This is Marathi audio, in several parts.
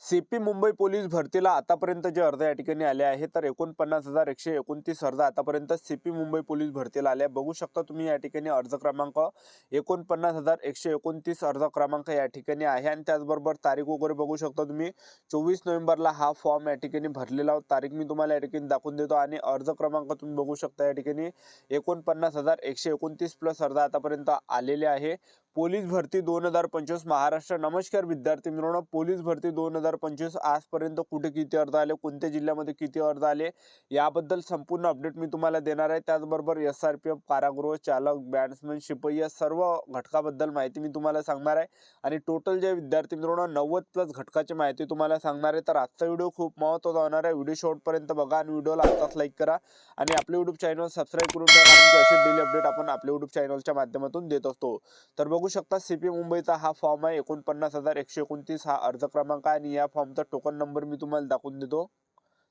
सीपी मुंबई पोलीस भरतीला आतापर्यंत जे अर्ज या ठिकाणी आले आहे तर 49,129 अर्ज आतापर्यंत सीपी मुंबई पोलीस भरतीला आले. बघू शकता तुम्ही या ठिकाणी अर्ज क्रमांक 49,129 अर्ज क्रमांक या ठिकाणी आहे आणि त्याचबरोबर तारीख वगैरे बघू शकता तुम्ही 24 नोव्हेंबरला हा फॉर्म या ठिकाणी भरलेला तारीख मी तुम्हाला या ठिकाणी दाखवून देतो आणि अर्ज क्रमांक तुम्ही बघू शकता या ठिकाणी 49,129 प्लस अर्ज आतापर्यंत आलेले आहे. पोलीस भरती 2025 महाराष्ट्र. नमस्कार विद्यार्थी मित्रांनो, पोलीस भरती 2025 आजपर्यंत कुठे किती अर्ज आले, कोणत्या जिल्ह्यामध्ये किती अर्ज आले याबद्दल संपूर्ण अपडेट मी तुम्हाला देणार आहे. त्याचबरोबर SRPF, कारागृह चालक, बॅट्समन, शिपाई या सर्व घटकाबद्दल माहिती मी तुम्हाला सांगणार आहे आणि टोटल जे विद्यार्थी मित्रांनो 90 प्लस घटकाची माहिती तुम्हाला सांगणार आहे. तर आजचा व्हिडिओ खूप महत्त्वाचा होणार आहे. व्हिडिओ शेवटपर्यंत बघा आणि व्हिडिओला आताच लाईक करा आणि आपले YouTube चॅनल सबस्क्राईब करून ठेवा, कारण की असे डेली अपडेट आपण आपल्या YouTube चॅनलच्या माध्यमातून देत असतो. तर बघू शकता सीपी मुंबईचा हा फॉर्म आहे. 49,129 हा अर्ज क्रमांक आहे आणि या फॉर्मचा टोकन नंबर मी तुम्हाला दाखवून देतो.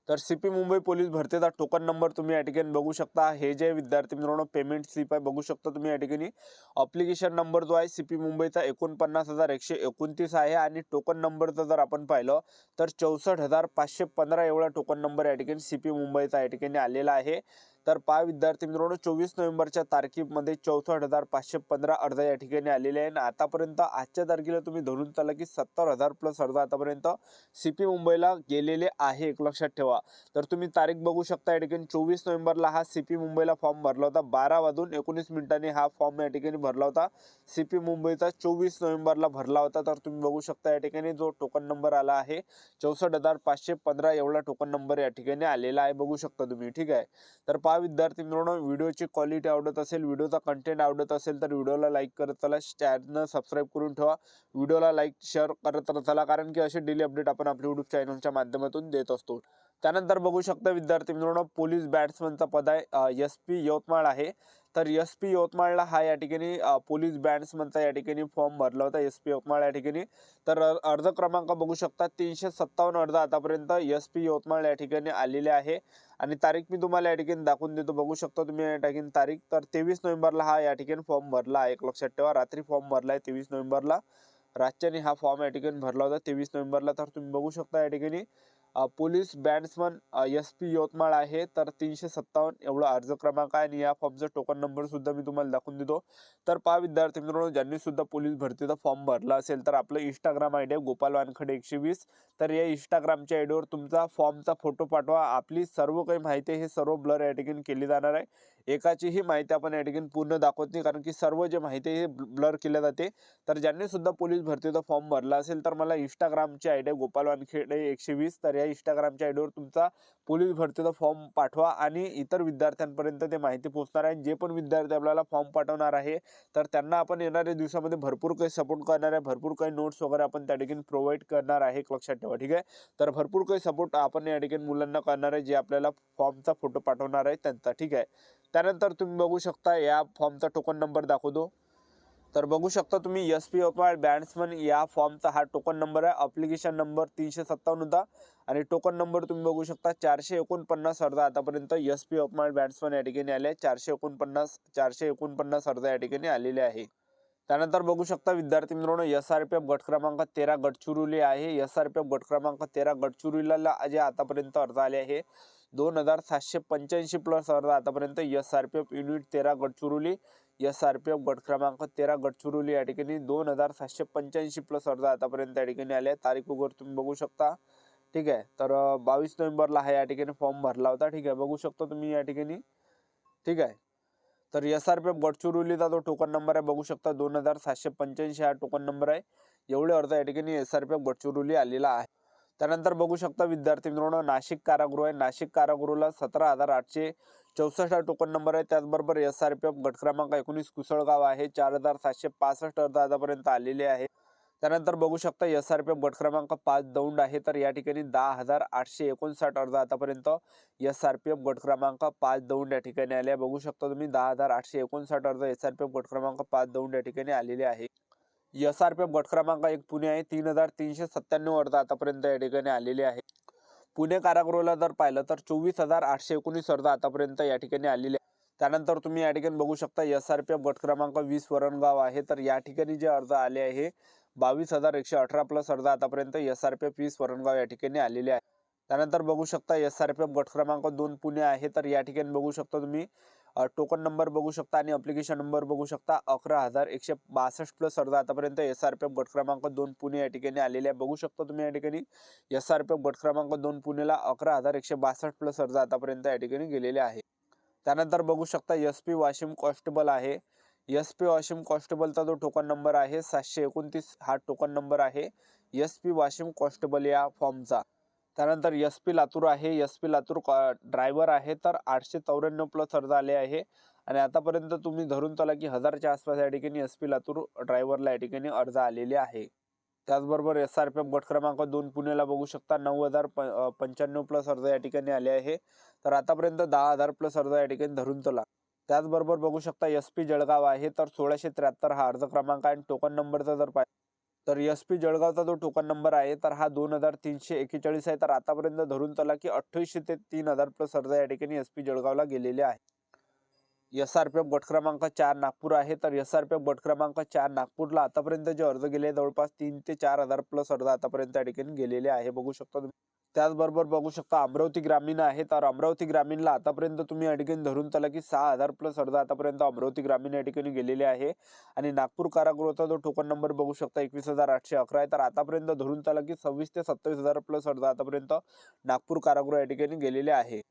तर सीपी मुंबई पोलीस भरतीचा टोकन नंबर तुम्ही या ठिकाणी बघू शकता. हे जे विद्यार्थी मित्रांनो पेमेंट स्लिप आहे बघू शकता तुम्ही या ठिकाणी. अप्लिकेशन नंबर जो आहे सीपी मुंबईचा 49,129 आहे आणि टोकन नंबरचं जर आपण पाहिलं तर 64,515 एवढा टोकन नंबर या ठिकाणी सीपी मुंबईचा या ठिकाणी आलेला आहे. तर पहा विद्यार्थी मित्रांनो 24 नोव्हेंबरच्या तारखेमध्ये 64,515 अर्ज या ठिकाणी आलेले आहे आणि आतापर्यंत आजच्या तारखेला तुम्ही धरून चला की 70,000 प्लस अर्ज आतापर्यंत सीपी मुंबईला गेलेले आहे. एक लक्षात ठेवा. तर तुम्ही तारीख बघू शकता या ठिकाणी 24 नोव्हेंबरला हा सीपी मुंबईला फॉर्म भरला होता. 12:19 हा फॉर्म या ठिकाणी भरला होता. सीपी मुंबईचा 24 नोव्हेंबरला भरला होता. तर तुम्ही बघू शकता या ठिकाणी जो टोकन नंबर आला आहे 64,515 एवढा टोकन नंबर या ठिकाणी आलेला आहे बघू शकता तुम्ही. ठीक आहे. तर पहा विद्यार्थी मित्रांनो, व्हिडिओची क्वालिटी आवडत असेल, व्हिडिओचा कंटेंट आवडत असेल तर व्हिडिओला लाईक करत चला, चॅनल सबस्क्राईब करून ठेवा, व्हिडिओला लाईक शेअर करत चला, कारण की असे डेली अपडेट आपण आपल्या YouTube चॅनलच्या माध्यमातून देत असतो. त्यानंतर बघू शकता विद्यार्थी मित्रांनो पोलीस बॅट्समनचा पद आहे SP यवतमाळ आहे. तर SP यवतमाळला हा या ठिकाणी पोलीस बॅट्समनचा या ठिकाणी फॉर्म भरला होता SP यवतमाळ या ठिकाणी. तर अर्ज क्रमांक बघू शकता 357 अर्ज आतापर्यंत SP यवतमाळ या ठिकाणी आलेले आहे आणि तारीख मी तुम्हाला या ठिकाणी दाखवून देतो. बघू शकता तुम्ही या ठिकाणी तारीख. तर 23 नोव्हेंबरला हा या ठिकाणी फॉर्म भरला आहे. एक लक्षात ठेवा, रात्री फॉर्म भरला आहे 23 नोव्हेंबरला. रातच्याने हा फॉर्म या ठिकाणी भरला होता 23 नोव्हेंबरला. तर तुम्ही बघू शकता या ठिकाणी पोलीस बॅट्समन SP यवतमाळ आहे. तर 357 एवढा अर्ज क्रमांक आहे आणि या फॉर्मचा टोकन नंबर सुद्धा मी तुम्हाला दाखवून देतो. तर पहा विद्यार्थी मित्रांनो, ज्यांनी सुद्धा पोलीस भरतीचा फॉर्म भरला असेल तर आपलं इंस्टाग्राम ID आहे गोपाल वानखडे 120. तर या इंस्टाग्रामच्या आयडीवर तुमचा फॉर्मचा फोटो पाठवा. आपली सर्व काही माहिती हे सर्व ब्लर या ठिकाणी केली जाणार आहे. एकाचीही माहिती आपण या ठिकाणी पूर्ण दाखवत नाही, कारण की सर्व जे माहिती हे ब्लर केल्या जाते. तर ज्यांनी सुद्धा पोलीस भरतीचा फॉर्म भरला असेल तर मला इंस्टाग्रामची ID आहे गोपाल वानखेडे 120. तर या इंस्टाग्रामच्या आयडीवर तुमचा पोलीस भरतीचा फॉर्म पाठवा आणि इतर विद्यार्थ्यांपर्यंत ते माहिती पोहोचणार आहे. जे पण विद्यार्थी आपल्याला फॉर्म पाठवणार आहे तर त्यांना आपण येणाऱ्या दिवसामध्ये भरपूर काही सपोर्ट करणार आहे, भरपूर काही नोट्स वगैरे आपण त्या ठिकाणी प्रोव्हाइड करणार आहे. एक लक्षात ठेवा. ठीक आहे. तर भरपूर काही सपोर्ट आपण या ठिकाणी मुलांना करणार आहे जे आपल्याला फॉर्मचा फोटो पाठवणार आहे त्यांचा. ठीक आहे. त्यानंतर तुम्ही बघू शकता या फॉर्मचा टोकन नंबर दाखवतो. तर बघू शकता तुम्ही SP यवतमाळ बॅट्समन या फॉर्मचा हा टोकन नंबर आहे. अप्लिकेशन नंबर 357 होता आणि टोकन नंबर तुम्ही बघू शकता 449 अर्ज आतापर्यंत SP यवतमाळ बॅट्समन या ठिकाणी आले. 449 अर्ज या ठिकाणी आलेले आहे. त्यानंतर बघू शकता विद्यार्थी मित्रांनो SRPF गट क्रमांक 13 गडचिरोली आहे. SRPF गट क्रमांक 13 गडचिरोलीला जे आतापर्यंत अर्ज आले आहे 2,785 प्लस अर्ज आतापर्यंत SRPF युनिट 13 गडचिरोली. SRPF गट क्रमांक 13 गडचिरोली या ठिकाणी 2,785 प्लस अर्ज आतापर्यंत या ठिकाणी आले. तारीख वगैरे तुम्ही बघू शकता. ठीक आहे. तर 22 नोव्हेंबरला हा या ठिकाणी फॉर्म भरला होता. ठीक आहे. बघू शकता तुम्ही या ठिकाणी. ठीक आहे. तर SRPF गडचिरोलीचा जो टोकन नंबर आहे बघू शकता 2,785 हा टोकन नंबर आहे. एवढे अर्ज या ठिकाणी SRPF गडचिरोली आलेला आहे. त्यानंतर बघू शकता विद्यार्थी मित्रांनो नाशिक कारागृह आहे. नाशिक कारागृहाला 17,864 हा टोकन नंबर आहे. त्याचबरोबर SRPF गट क्रमांक 19 कुसळगाव आहे. 4,765 अर्ज आतापर्यंत आलेले आहे. त्यानंतर बघू शकता SRPF गट क्रमांक 5 दौंड आहे. तर या ठिकाणी 10,859 अर्ज आतापर्यंत SRPF गट क्रमांक 5 दौंड या ठिकाणी आले. बघू शकता तुम्ही 10,859 अर्ज SRPF गट क्रमांक 5 दौंड या ठिकाणी आलेले आहे. SRPF गट क्रमांक 1 पुणे आहे. 3,397 अर्ज आतापर्यंत या ठिकाणी आलेले आहे. पुणे कारागृहाला जर पाहिलं तर 24,819 अर्ज आतापर्यंत या ठिकाणी आलेले आहे. त्यानंतर तुम्ही या ठिकाणी बघू शकता SRPF गट क्रमांक 20 वरणगाव आहे. तर या ठिकाणी जे अर्ज आले आहे 22,118 प्लस अर्ज आतापर्यंत SRPF 20 वरणगाव या ठिकाणी आलेले आहे. त्यानंतर बघू शकता SRPF गट क्रमांक 2 पुणे आहे. तर या ठिकाणी बघू शकता तुम्ही टोकन नंबर बघू शकता आणि ॲप्लिकेशन नंबर बघू शकता. 11,162 प्लस अर्ज आतापर्यंत SRPF गट क्रमांक 2 पुणे या ठिकाणी आलेले आहे. बघू शकता तुम्ही या ठिकाणी SRPF गट क्रमांक 2 पुणेला 11,162 प्लस अर्ज आतापर्यंत या ठिकाणी गेलेले आहे. त्यानंतर बघू शकता SP वाशिम कॉन्स्टेबल आहे. SP वाशिम कॉन्स्टेबलचा जो टोकन नंबर आहे 729 हा टोकन नंबर आहे SP वाशिम कॉन्स्टेबल या फॉर्मचा. त्यानंतर SP लातूर आहे. SP लातूर ड्रायव्हर आहे. तर 894 प्लस अर्ज आले आहे आणि आतापर्यंत तुम्ही धरून चला की 1000च्या आसपास या ठिकाणी SP लातूर ड्रायव्हरला या ठिकाणी अर्ज आलेले आहे. त्याचबरोबर SRPF गट क्रमांक 2 पुणेला बघू शकता 9,095 प्लस अर्ज या ठिकाणी आले आहे. तर आतापर्यंत 10,000 प्लस अर्ज या ठिकाणी धरून चला. त्याचबरोबर बघू शकता SP जळगाव आहे. तर 1673 हा अर्ज क्रमांक आहे. टोकन नंबरचा जर तर SP जळगावचा जो टोकन नंबर आहे तर हा 2,341 आहे. तर आतापर्यंत धरून चला की 2800 ते 3,000 प्लस अर्ज या ठिकाणी SP जळगावला गेलेले आहे. SRPF गट क्रमांक 4 नागपूर आहे. तर SRPF गट क्रमांक 4 नागपूरला आतापर्यंत जे अर्ज गेले जवळपास 3 ते 4,000 प्लस अर्ज आतापर्यंत या ठिकाणी गेलेले आहे. बघू शकता तुम्ही. त्याचबरोबर बघू शकता अमरावती ग्रामीण आहे. तर अमरावती ग्रामीणला आतापर्यंत तुम्ही या ठिकाणी धरून चला की 6,000 प्लस अर्ज आतापर्यंत अमरावती ग्रामीण या ठिकाणी गेलेले आहे. आणि नागपूर कारागृहाचा जो टोकन नंबर बघू शकता 21,811 आहे. तर आतापर्यंत धरून चला की 26 ते 27,000 प्लस अर्ज आतापर्यंत नागपूर कारागृह या ठिकाणी गेलेले आहे.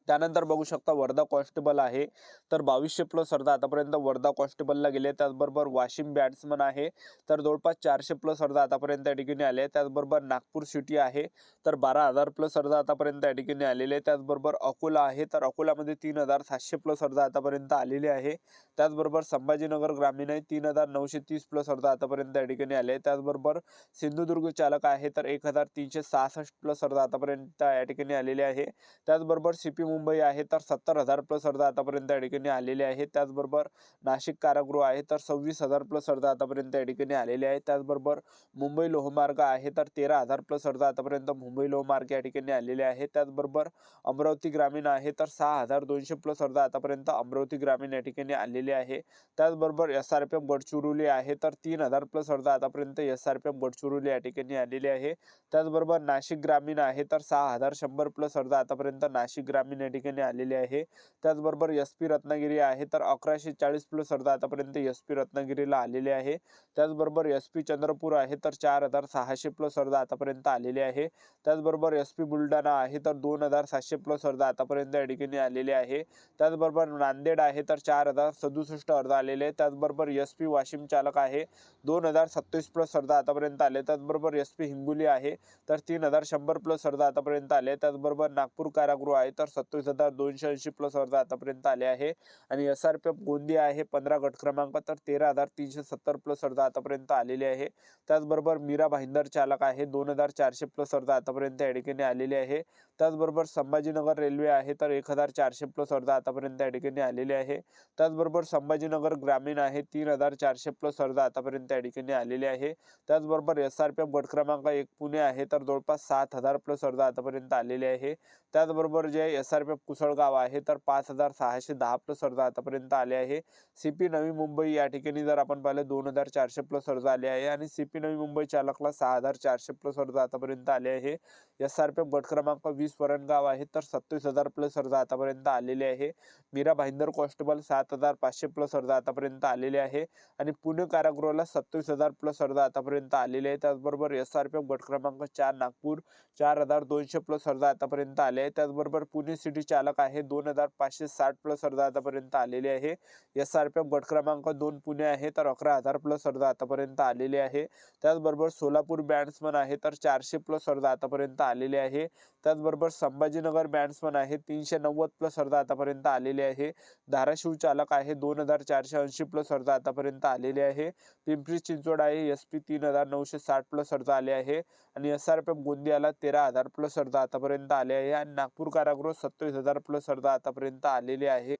त्यानंतर बघू शकता वर्धा कॉन्स्टेबल आहे. तर 2200 प्लस अर्ज आतापर्यंत वर्धा कॉन्स्टेबलला गेले. त्याचबरोबर वाशिम बॅट्समन आहे. तर जवळपास 400 प्लस अर्ज आतापर्यंत या ठिकाणी आले. त्याचबरोबर नागपूर सिटी आहे. तर 12,000 प्लस अर्ज आतापर्यंत या ठिकाणी आलेले. त्याचबरोबर अकोला आहे. तर अकोल्यामध्ये 3,700 प्लस अर्ज आतापर्यंत आलेले आहे. त्याचबरोबर संभाजीनगर ग्रामीण आहे. 3,930 प्लस अर्ज आतापर्यंत या ठिकाणी आले. त्याचबरोबर सिंधुदुर्ग चालक आहे. तर 1,366 प्लस अर्ज आतापर्यंत या ठिकाणी आलेले आहे. त्याचबरोबर CP मुंबई आहे. तर 70,000 प्लस अर्ज आतापर्यंत या ठिकाणी आलेले आहे. त्याचबरोबर नाशिक कारागृह आहे. तर 26,000 प्लस अर्ज आतापर्यंत या ठिकाणी आलेले आहे. त्याचबरोबर मुंबई लोहमार्ग आहे. तर 13,000 प्लस अर्ज आतापर्यंत मुंबई लोहमार्ग या ठिकाणी आलेले आहे. त्याचबरोबर अमरावती ग्रामीण आहे. तर 6,200 प्लस अर्ज आतापर्यंत अमरावती ग्रामीण या ठिकाणी आलेले आहे. त्याचबरोबर SRPF गडचिरोली आहे. तर 3,000 प्लस अर्ज आतापर्यंत SRPF गडचिरोली या ठिकाणी आलेले आहे. त्याचबरोबर नाशिक ग्रामीण आहे. तर 6,100 प्लस अर्ज आतापर्यंत नाशिक ग्रामीण या ठिकाणी आलेले आहे. त्याचबरोबर SP रत्नागिरी आहे. तर 1,140 प्लस अर्ज आतापर्यंत SP रत्नागिरीला आलेले आहे. त्याचबरोबर SP चंद्रपूर आहे. तर 4,600 प्लस अर्ज आतापर्यंत आलेले आहे. त्याचबरोबर SP बुलढाणा आहे. तर 2,700 प्लस अर्ज आतापर्यंत या ठिकाणी आलेले आहे. त्याचबरोबर नांदेड आहे. तर 4,067 अर्ज आलेले आहे. त्याचबरोबर SP वाशिम चालक आहे. 2,027 प्लस अर्ज आतापर्यंत आले. त्याचबरोबर SP हिंगोली आहे. तर 3,100 प्लस अर्ज आतापर्यंत आले. त्याचबरोबर नागपूर कारागृह आहे. तर 27,280 प्लस अर्ज आतापर्यंत आले आहे. आणि SRPF गोंदिया आहे 15 गट क्रमांक. तर 13,370 प्लस अर्ज आतापर्यंत आलेले आहे. त्याचबरोबर मीरा भाईंदर चालक आहे. 2,400 प्लस अर्ज आतापर्यंत या ठिकाणी आलेले आहे. त्याचबरोबर संभाजीनगर रेल्वे आहे. तर 1,400 प्लस अर्ज आतापर्यंत या ठिकाणी आलेले आहे. त्याचबरोबर संभाजीनगर ग्रामीण आहे. 3,400 प्लस अर्ज आतापर्यंत या ठिकाणी आलेले आहे. त्याचबरोबर SRPF गट क्रमांक 1 पुणे आहे. तर जवळपास 7,000 प्लस अर्ज आतापर्यंत आलेले आहे. त्याचबरोबर जे SRPF कुसळगाव आहे. तर 5,610 प्लस अर्ज आतापर्यंत आले आहे. CP नवी मुंबई या ठिकाणी जर आपण पाहिलं 2,400 प्लस अर्ज आले आहे आणि CP नवी मुंबई चालकला 6,400 प्लस अर्ज आतापर्यंत आले आहे. SRPF गट क्रमांक 20 वरणगाव आहे. तर 27,000 प्लस अर्ज आतापर्यंत आलेले आहे. मीरा भाईंदर कॉन्स्टेबल 7,500 प्लस अर्ज आतापर्यंत आलेले आहे. आणि पुणे कारागृहाला 27,000 प्लस अर्ज आतापर्यंत आलेले आहे. त्याचबरोबर SRPF गट क्रमांक 4 नागपूर 4,200 प्लस अर्ज आतापर्यंत आले आहे. त्याचबरोबर पुणे सिटी चालक आहे 2,560 प्लस अर्ज आतापर्यंत आलेले आहे. SRPF गट क्रमांक 2 पुणे आहे. तर 11,000 प्लस अर्ज आतापर्यंत आलेले आहे. त्याचबरोबर सोलापूर बॅट्समन आहे. तर 400 प्लस अर्ज आतापर्यंत आलेले आहे. त्याचबरोबर संभाजीनगर बॅट्समन आहे 390 प्लस अर्ज आतापर्यंत आलेले आहे. धाराशिव चालक आहे 2,480 प्लस अर्ज आतापर्यंत आलेले आहे. पिंपरी चिंचवड आहे SP 3,960 प्लस अर्ज आले आहे. आणि SRPF गोंदियाला 13,000 प्लस अर्ज आतापर्यंत आले आहे. आणि नागपूर कारागृह 27,000 प्लस अर्ज आतापर्यंत आलेले आहे.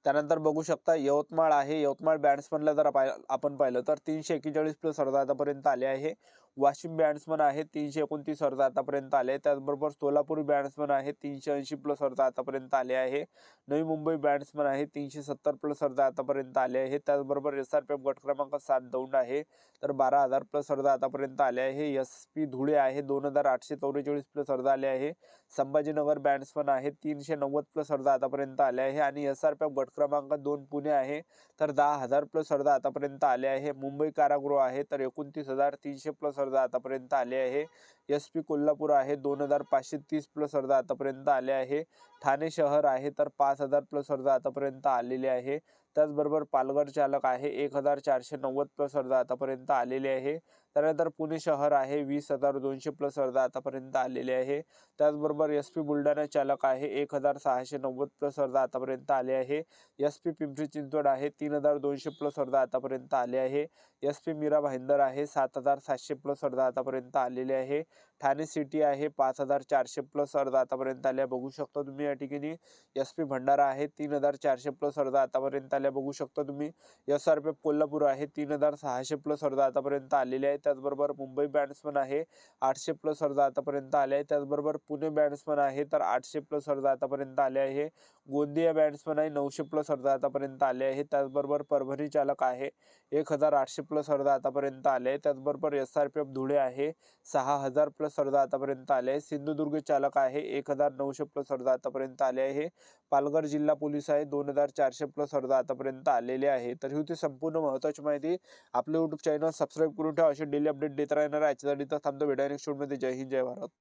त्यानंतर बघू शकता यवतमाळ आहे. यवतमाळ बॅट्समनला जर आपण पाहिलं तर 341 प्लस अर्ज आतापर्यंत आले आहे. वाशिम बॅट्समन आहे 329 अर्ज आतापर्यंत आले. त्याचबरोबर सोलापूर बॅट्समन आहे 380 प्लस अर्ज आतापर्यंत आले आहे. नवी मुंबई बॅट्समन आहे 370 प्लस अर्ज आतापर्यंत आले आहे. त्याचबरोबर SRPF गट क्रमांक 7 दौंड आहे तर 12,000 प्लस अर्ज आतापर्यंत आले आहे. SP धुळे आहे 2,844 प्लस अर्ज आले आहे. संभाजीनगर बॅट्समन आहे 390 प्लस अर्ज आतापर्यंत आले आहे. आणि SRPF गट क्रमांक 2 पुणे आहे तर 10,000 प्लस अर्ज आतापर्यंत आले आहे. मुंबई कारागृह आहे तर 29,300 प्लस अर्ज आतापर्यंत आले आहे. SP कोल्हापूर आहे 2,530 प्लस अर्ज आतापर्यंत आले आहे. ठाणे शहर आहे तर 5,000 प्लस अर्ज आतापर्यंत आलेले आहे. त्याचबरोबर पालघर चालक आहे 1,490 प्लस अर्ज आतापर्यंत आलेले आहे. त्यानंतर पुणे शहर आहे 20,200 प्लस अर्ज आतापर्यंत आलेले आहे. त्याचबरोबर SP बुलढाणा चालक आहे 1,690 प्लस अर्ज आतापर्यंत आले आहे. SP पिंपरी चिंचवड आहे 3,200 प्लस अर्ज आतापर्यंत आले आहे. SP मीरा भाईंदर आहे 7,700 प्लस अर्ज आतापर्यंत आलेले आहे. ठाणे सिटी आहे 5,400 प्लस अर्ज आतापर्यंत आल्या बघू शकता तुम्ही या ठिकाणी. SP भंडारा आहे 3,400 प्लस अर्ज आतापर्यंत आल्या बघू शकता तुम्ही. SRPF कोल्हापूर आहे 3,600 प्लस अर्ज आतापर्यंत आलेले आहे. त्याचबरोबर मुंबई बॅट्समन आहे 800 प्लस अर्ज आतापर्यंत आले आहे. त्याचबरोबर पुणे बॅट्समन आहे तर 800 प्लस अर्ज आतापर्यंत आले आहे. गोंदिया बॅट्समन आहे 900 प्लस अर्ज आतापर्यंत आले आहे. त्याचबरोबर परभणी चालक आहे 1,800 प्लस अर्ज आतापर्यंत आले आहे. त्याचबरोबर SRPF धुळे आहे 6,000 प्लस अर्ज आतापर्यंत आले आहे. सिंधुदुर्ग चालक आहे 1,900 प्लस अर्ज आतापर्यंत आले आहे. पालघर जिल्हा पोलीस आहे 2,400 प्लस अर्ज आतापर्यंत आलेले आहे. तर ही होती संपूर्ण महत्त्वाची माहिती. आपले YouTube चॅनल सबस्क्राईब करून ठेवा. अशी डेली अपडेट देत राहणार आहे. आजच्यासाठी तर थांबतो. भेटूया नेक्स्ट व्हिडिओमध्ये. जय हिंद जय भारत.